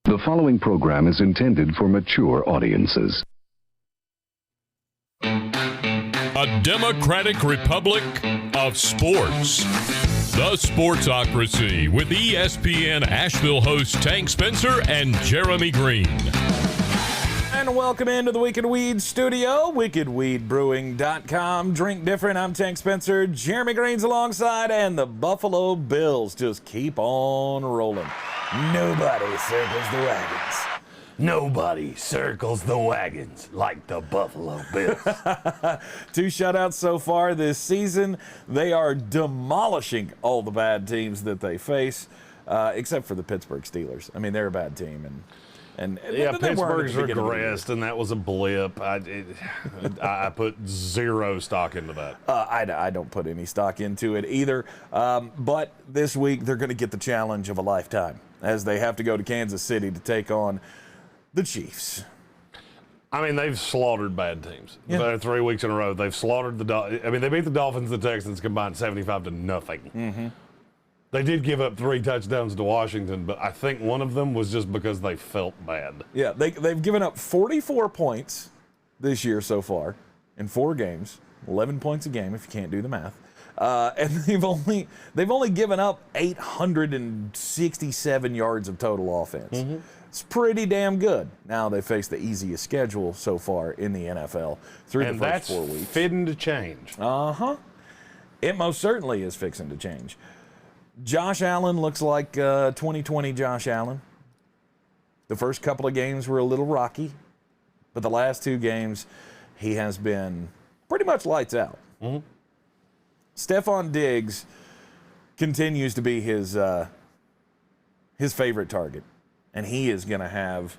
The following program is intended for mature audiences. A democratic republic of sports. The Sportsocracy with ESPN Asheville hosts Tank Spencer and Jeremy Greene. And welcome into the Wicked Weed studio, wickedweedbrewing.com. Drink different. I'm Tank Spencer. Jeremy Greene's alongside, and the Buffalo Bills just keep on rolling. Nobody circles the wagons. Nobody circles the wagons like the Buffalo Bills. 2 shutouts so far this season. They are demolishing all the bad teams that they face, except for the Pittsburgh Steelers. I mean, they're a bad team, and Pittsburgh's regressed, and that was a blip. I put zero stock into that. I don't put any stock into it either. But this week, they're going to get the challenge of a lifetime as they have to go to Kansas City to take on the Chiefs. I mean, they've slaughtered bad teams. Yeah. 3 weeks in a row, they've slaughtered they beat the Dolphins and the Texans combined 75-0. Mm-hmm. They did give up 3 touchdowns to Washington, but I think one of them was just because they felt bad. Yeah, they've given up 44 points this year so far in 4 games, 11 points a game if you can't do the math. And they've only given up 867 yards of total offense. Mm-hmm. It's pretty damn good. Now they face the easiest schedule so far in the NFL through the first 4 weeks. And that's fitting to change. Uh-huh. It most certainly is fixing to change. Josh Allen looks like 2020 Josh Allen. The first couple of games were a little rocky, but the last 2 games, he has been pretty much lights out. Mm-hmm. Stephon Diggs continues to be his favorite target, and he is going to have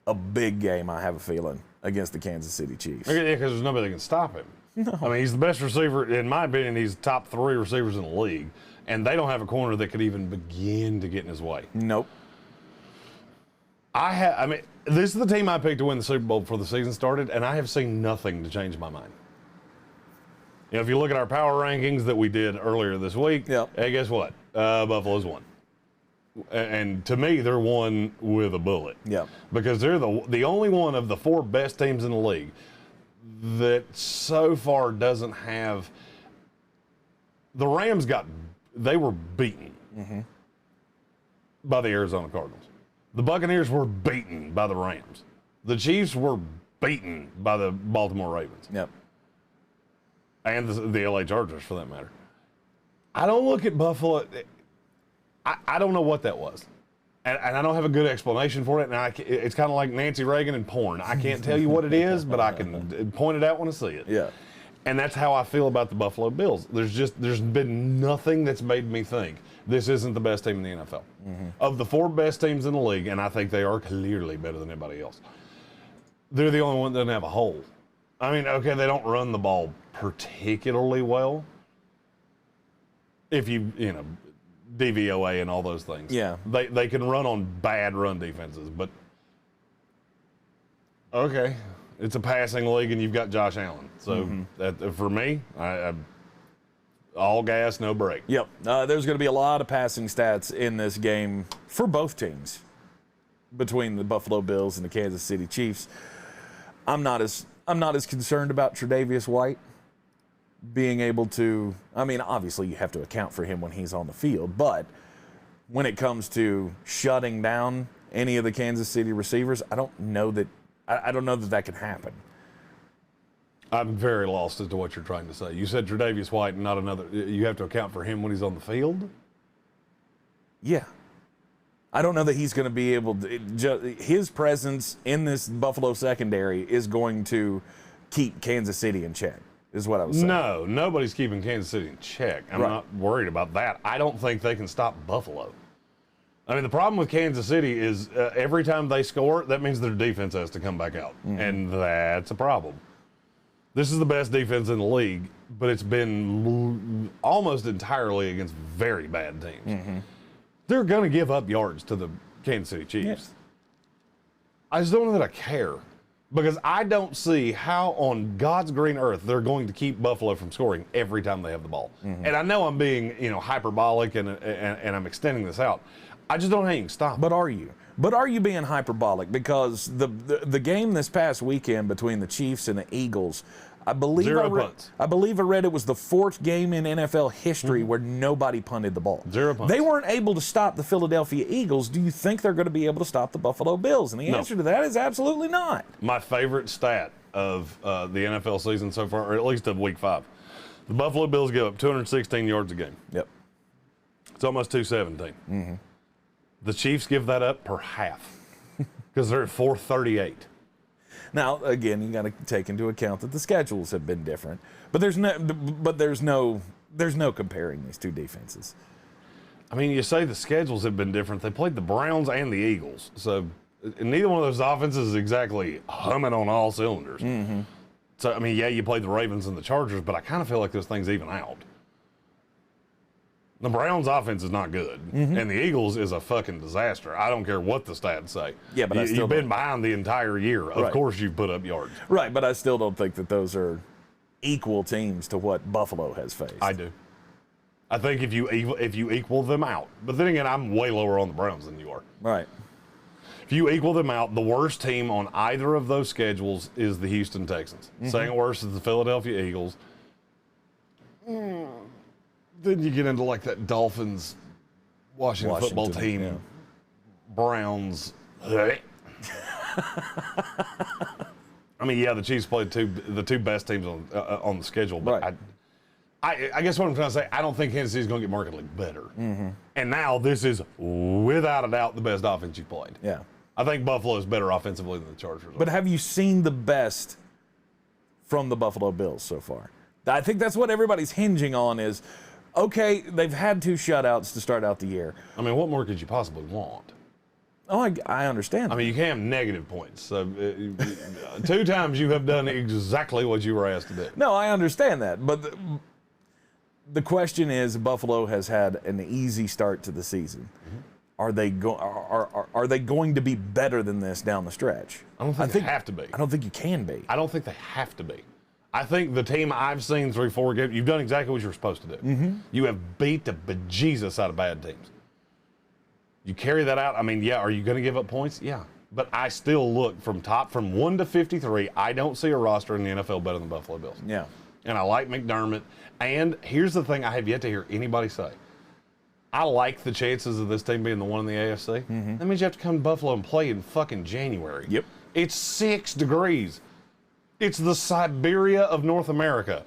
a big game, I have a feeling, against the Kansas City Chiefs. Yeah, because there's nobody that can stop him. No. I mean, he's the best receiver, in my opinion, he's top 3 receivers in the league, and they don't have a corner that could even begin to get in his way. Nope. This is the team I picked to win the Super Bowl before the season started, and I have seen nothing to change my mind. You know, if you look at our power rankings that we did earlier this week, hey, guess what? Buffalo's won. And to me, they're one with a bullet. Yeah. Because they're the only one of the 4 best teams in the league that so far doesn't have. The Rams they were beaten by the Arizona Cardinals. The Buccaneers were beaten by the Rams. The Chiefs were beaten by the Baltimore Ravens. Yep. And the LA Chargers, for that matter. I don't look at Buffalo. I don't know what that was. And I don't have a good explanation for it. And it's kind of like Nancy Reagan and porn. I can't tell you what it is, but I can point it out when I see it. Yeah. And that's how I feel about the Buffalo Bills. There's been nothing that's made me think this isn't the best team in the NFL. Mm-hmm. Of the 4 best teams in the league, and I think they are clearly better than anybody else, they're the only one that doesn't have a hole. I mean, okay, they don't run the ball particularly well. If you DVOA and all those things. Yeah. They can run on bad run defenses, but okay, it's a passing league and you've got Josh Allen. So for me, I all gas, no brake. Yep. There's going to be a lot of passing stats in this game for both teams between the Buffalo Bills and the Kansas City Chiefs. I'm not as concerned about Tre'Davious White being able to, I mean, obviously you have to account for him when he's on the field, but when it comes to shutting down any of the Kansas City receivers, I don't know that that can happen. I'm very lost as to what you're trying to say. You said Tre'Davious White and not another. You have to account for him when he's on the field? Yeah. I don't know that he's going to be able to. His presence in this Buffalo secondary is going to keep Kansas City in check, is what I was saying. No, nobody's keeping Kansas City in check. I'm not worried about that. I don't think they can stop Buffalo. I mean, the problem with Kansas City is every time they score, that means their defense has to come back out, and that's a problem. This is the best defense in the league, but it's been almost entirely against very bad teams. Mm-hmm. They're going to give up yards to the Kansas City Chiefs. Yes. I just don't know that I care, because I don't see how on God's green earth they're going to keep Buffalo from scoring every time they have the ball. Mm-hmm. And I know I'm being, hyperbolic and I'm extending this out. I just don't know how you can stop. But are you? But are you being hyperbolic? Because the game this past weekend between the Chiefs and the Eagles, I believe I read it was the 4th game in NFL history where nobody punted the ball. 0 punts. They weren't able to stop the Philadelphia Eagles. Do you think they're going to be able to stop the Buffalo Bills? And the answer to that is absolutely not. My favorite stat of the NFL season so far, or at least of Week 5, the Buffalo Bills give up 216 yards a game. Yep. It's almost 217. The Chiefs give that up per half because they're at 438. Now, again, you got to take into account that the schedules have been different, but there's no comparing these two defenses. I mean, you say the schedules have been different. They played the Browns and the Eagles, so neither one of those offenses is exactly humming on all cylinders. So, I mean, yeah, you played the Ravens and the Chargers, but I kind of feel like those things even out. The Browns' offense is not good, and the Eagles is a fucking disaster. I don't care what the stats say. Yeah, but you've been behind the entire year. Of course, you've put up yards. Right, but I still don't think that those are equal teams to what Buffalo has faced. I do. I think if you equal them out, but then again, I'm way lower on the Browns than you are. Right. If you equal them out, the worst team on either of those schedules is the Houston Texans. Second worst is the Philadelphia Eagles. Then you get into like that Dolphins, Washington football team, Browns. I mean, yeah, the Chiefs played the two best teams on the schedule, but I guess what I'm trying to say, I don't think Kansas City's going to get markedly better. And now this is without a doubt the best offense you played. Yeah, I think Buffalo is better offensively than the Chargers. But have you seen the best from the Buffalo Bills so far? I think that's what everybody's hinging on is. Okay, they've had 2 shutouts to start out the year. I mean, what more could you possibly want? Oh, I understand. I mean, you can't have negative points. So 2 times you have done exactly what you were asked to do. No, I understand that. But the question is, Buffalo has had an easy start to the season. Are they going to be better than this down the stretch? I don't think they have to be. I don't think you can be. I don't think they have to be. I think the team I've seen 3-4 games, you've done exactly what you're supposed to do. You have beat the bejesus out of bad teams. You carry that out. I mean, yeah, are you going to give up points? Yeah. But I still look from 1 to 53. I don't see a roster in the NFL better than the Buffalo Bills. Yeah. And I like McDermott. And here's the thing I have yet to hear anybody say. I like the chances of this team being the one in the AFC. That means you have to come to Buffalo and play in fucking January. Yep. It's 6 degrees. It's the Siberia of North America.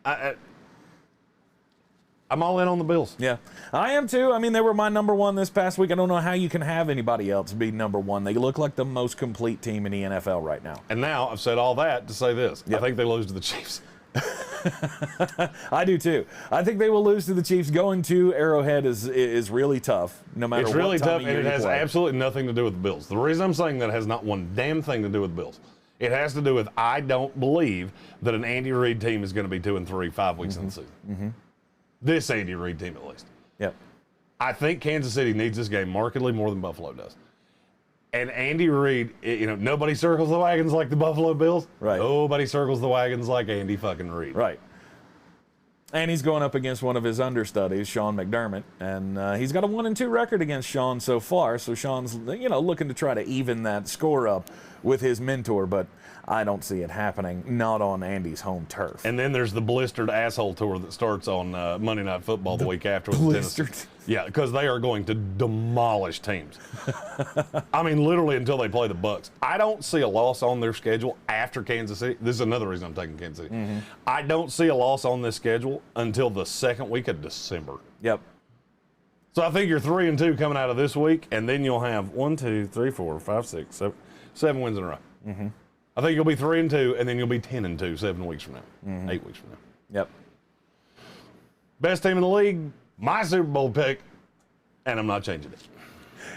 I'm all in on the Bills. Yeah, I am too. I mean, they were my number 1 this past week. I don't know how you can have anybody else be number 1. They look like the most complete team in the NFL right now. And now I've said all that to say this. I think they lose to the Chiefs. I do too. I think they will lose to the Chiefs. Going to Arrowhead is really tough, no matter what. It's really tough, and it has play. absolutely nothing to do with the Bills. The reason I'm saying that has not one damn thing to do with the Bills. It has to do with I don't believe that an Andy Reid team is going to be 2-3 5 weeks in the season. This Andy Reid team, at least. Yep. I think Kansas City needs this game markedly more than Buffalo does. And Andy Reid, nobody circles the wagons like the Buffalo Bills. Right. Nobody circles the wagons like Andy fucking Reid. Right. And he's going up against one of his understudies, Sean McDermott, and he's got a 1-2 record against Sean so far. So Sean's, looking to try to even that score up with his mentor, but I don't see it happening, not on Andy's home turf. And then there's the blistered asshole tour that starts on Monday Night Football the week after. Blistered. Yeah, because they are going to demolish teams. I mean, literally until they play the Bucs. I don't see a loss on their schedule after Kansas City. This is another reason I'm taking Kansas City. I don't see a loss on this schedule until the second week of December. Yep. So I think you're 3-2 coming out of this week, and then you'll have 1, 2, 3, 4, 5, 6, 7 wins in a row. I think you'll be 3-2, and then you'll be 10-2 7 weeks from now, 8 weeks from now. Yep. Best team in the league, my Super Bowl pick, and I'm not changing it.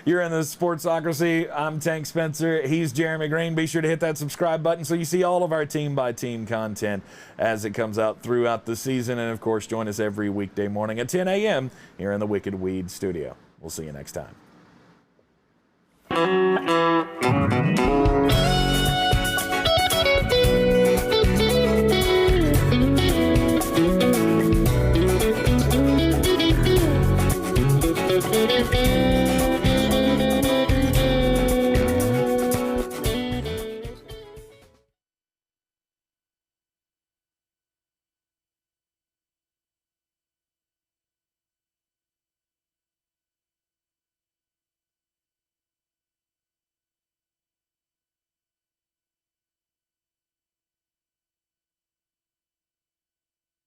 You're in the Sportsocracy. I'm Tank Spencer. He's Jeremy Greene. Be sure to hit that subscribe button so you see all of our team-by-team content as it comes out throughout the season. And, of course, join us every weekday morning at 10 a.m. here in the Wicked Weed studio. We'll see you next time.